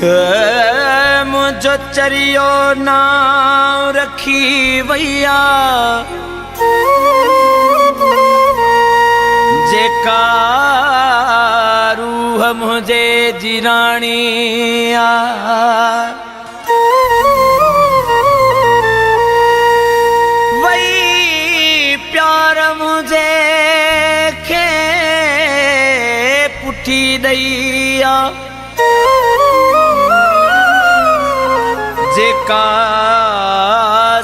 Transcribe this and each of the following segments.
मुझो चरियो नाम रखी भैया जेका रूह मुझे जिरानी वही प्यार मुझे खे पुठी दैया जेका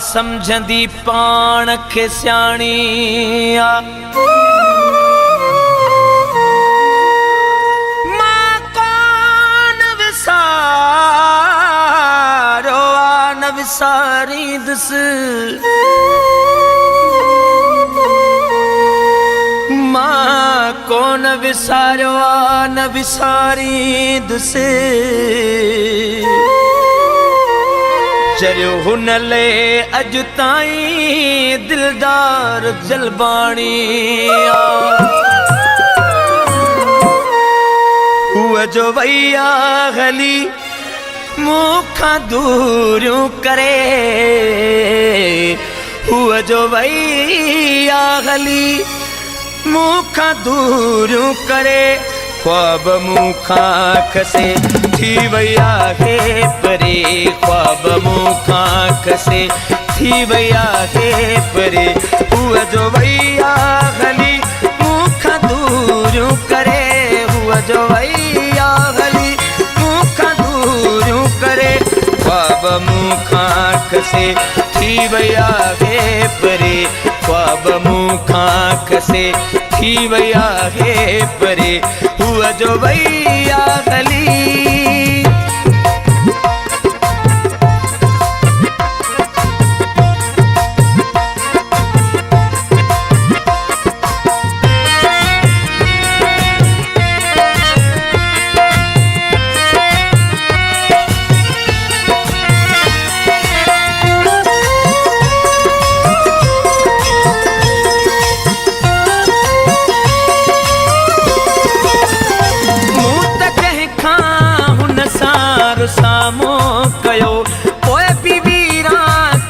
समझंदी पाण खे सियाणी मां कोन विसारो न विसारींदुस मां कोन विसारो न विसारींदुस चरियो हुन ले अज ताईं दिलदार जलबाणी हुआ जो भैया हली मुखा दूरियों करे हुआ जो भैया हली मुखा दूरियों करे ख्वाब मुखा खसे थी भैया हे परे ख्वाब मुखा खसे थी भैया हे परे हुआ जो भैया गली मुखा दूरियों करे हुआ जो भैया गली मुखा दूरियों करे ख्वाब मुखा खसे थी भैया हे परे ख्वाब मुखा खसे थी भैया हे परे हुआ जो भैया गली सामो कयो पोइ बि वीरा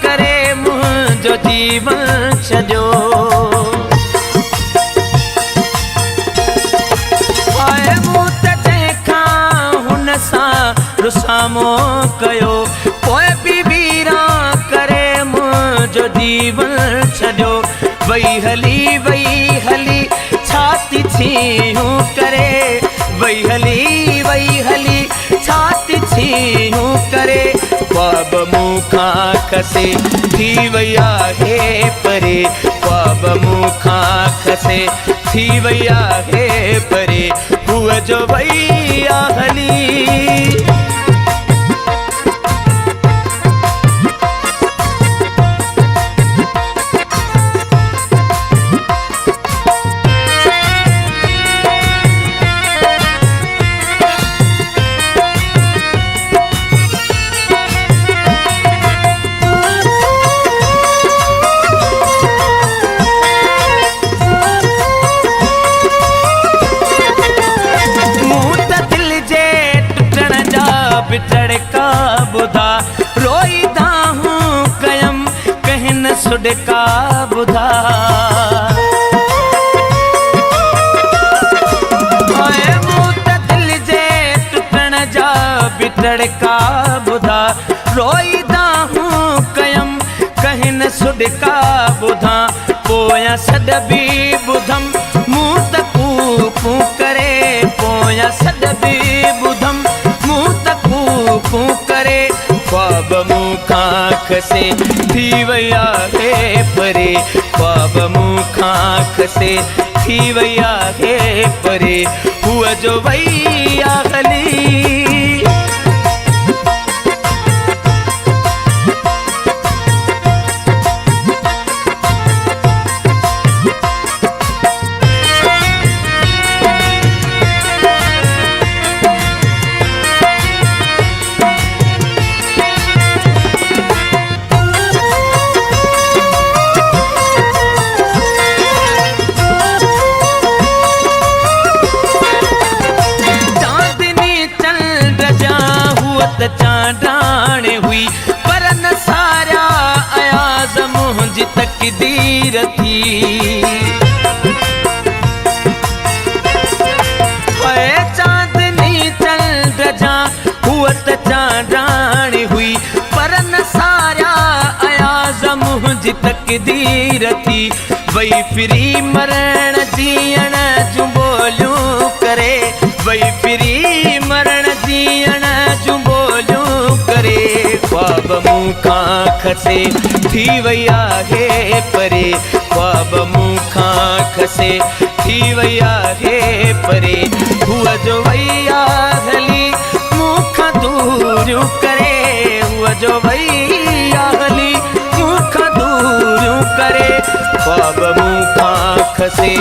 करे मुंहिंजो जीवन छॾियो आए मूं त तंहिंखां हुन सां रुसामो कयो पोइ बि वीरा करे मुंहिंजो जीवन छॾियो वई हली छाती छीहूं करे वई हली छाती छीहूं करे ख्वाब मुखा खसे थी भैया हे परे ख्वाब मुखा खसे थी भैया हे परे हुआ जो भैया हली बिटड़का बुधा रोईदा हूँ कयम कहन सुडका बुधा दिल जे टुटण जा बिटड़का बुधा रोईदा हूँ कयम कहन सुडका बुधा पोया सद भी बुधम मुँह त कूकू करे पोया सद भी बुधम मुँह करे ख्वाब मुखा खसे थी भैया हे परे ख्वाब मुखा खसे थी भैया हे परे हुआ जो भैया गली सिधी रती वई फिरी मरण जीअण जूं ॿोलियूं करे वई फिरी मरण जीअण जूं ॿोलियूं करे ख्वाब मूंखां खसे थी वई आहे परे ख्वाब मूंखां खसे थी वई आहे परे हुअ जो वई आहे हली मूंखां दूरियूं करे हुअ जो वई आहे हली मूंखां दूरियूं करे ख्वाब मूंखां खसे